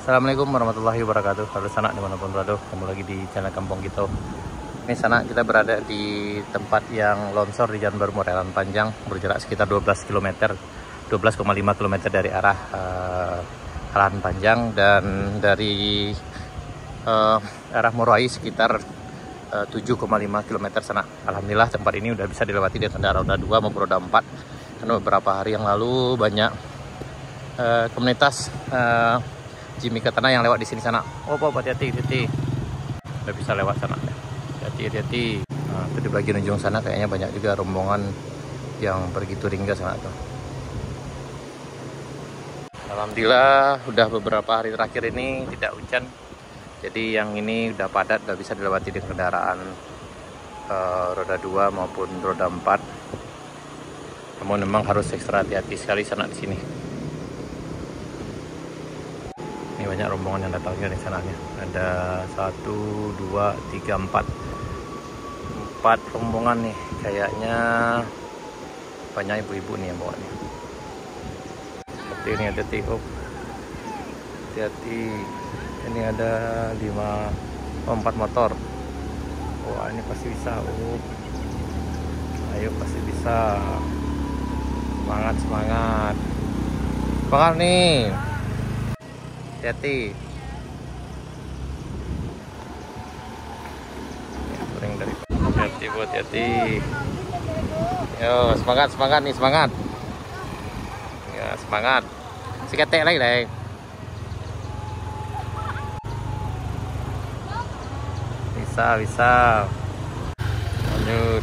Assalamualaikum warahmatullahi wabarakatuh. Halo sanak dimanapun berada, ketemu lagi di channel Kampung Kita. Ini sanak, kita berada di tempat yang longsor di Jalan Baru Morelan Panjang, berjarak sekitar 12 km, 12,5 km dari arah Halan Panjang, dan dari arah Morai sekitar 7,5 km sana. Alhamdulillah tempat ini udah bisa dilewati dengan kendaraan roda 2 maupun roda 4. Karena beberapa hari yang lalu banyak komunitas Jimmy ke tanah yang lewat di sini sana. Oh, Pak, hati-hati, udah bisa lewat sana. Hati-hati. Nah, itu di bagian ujung sana kayaknya banyak juga rombongan yang pergi touring ke sana tuh. Alhamdulillah udah beberapa hari terakhir ini tidak hujan. Jadi yang ini udah padat, udah bisa dilewati dengan kendaraan roda 2 maupun roda 4. Namun memang harus ekstra hati-hati sekali sana di sini. Ini banyak rombongan yang datang dari sananya. Ada 1, 2, 3, 4 rombongan nih. Kayaknya banyak ibu-ibu nih yang bawa nih. Seperti ini, hati-hati. Oh, hati-hati. Ini ada 4 motor. Wah, ini pasti bisa. Oh, ayo pasti bisa. Semangat. Bakal nih. Hati-hati. Hati-hati. Yo, semangat nih, semangat. Ya, semangat. Siketek lagi deh. Bisa. Lanjut.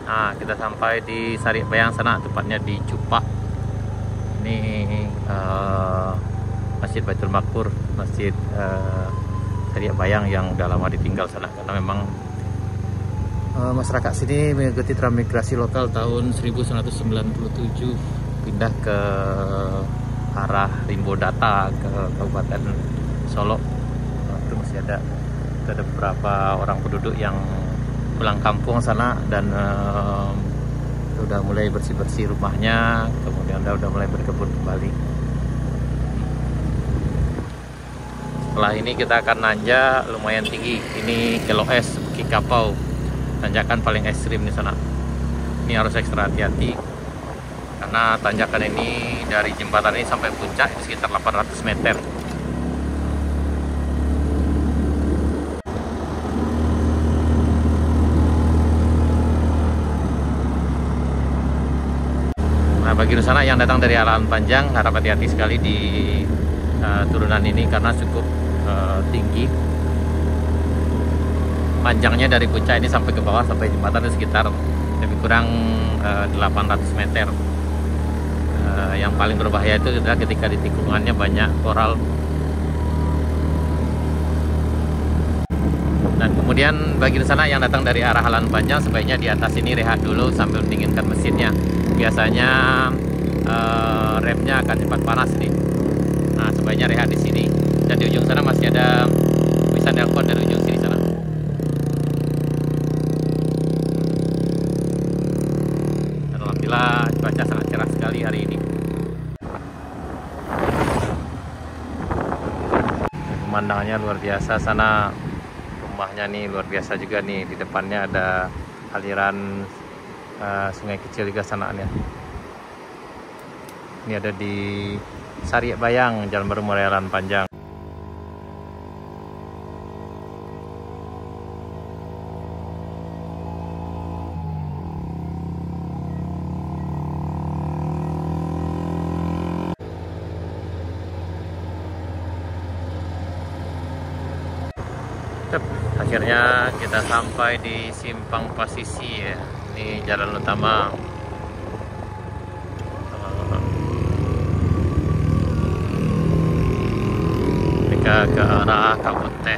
Nah, kita sampai di Sariak Bayang sana, tepatnya di Cupak. Ini Masjid Baitul Maqbur, Masjid Sariak Bayang yang udah lama ditinggal sana, karena memang masyarakat sini mengikuti transmigrasi lokal tahun 1997 pindah ke arah Rimbo Data ke Kabupaten Solok. Itu masih ada beberapa orang penduduk yang pulang kampung sana dan udah mulai bersih-bersih rumahnya, kemudian udah mulai berkebun kembali. Setelah ini kita akan nanjak lumayan tinggi. Ini LOS Bukit Kapau, tanjakan paling ekstrim di sana. Ini harus ekstra hati-hati karena tanjakan ini dari jembatan ini sampai puncak itu sekitar 800 meter. Nah, bagi sana yang datang dari Halan Panjang, harap hati-hati sekali di turunan ini karena cukup tinggi. Panjangnya dari puncak ini sampai ke bawah sampai jembatan itu sekitar lebih kurang 800 meter. Yang paling berbahaya itu adalah ketika di tikungannya banyak koral. Dan kemudian bagi sana yang datang dari arah Halan Panjang, sebaiknya di atas ini rehat dulu sambil mendinginkan mesinnya. Biasanya remnya akan cepat panas nih. Nah, sebaiknya rehat di sini. Dan di ujung sana masih ada, bisa nelpon dari ujung sini sana. Dan alhamdulillah cuaca sangat cerah sekali hari ini. Pemandangannya luar biasa sana. Rumahnya nih luar biasa juga nih. Di depannya ada aliran sungai kecil juga sananya. Ini ada di Sariak Bayang, Jalan Baru Morelan Panjang. Akhirnya kita sampai di Simpang Pasisi ya. Ini jalan utama. Ke arah Kabut Teh.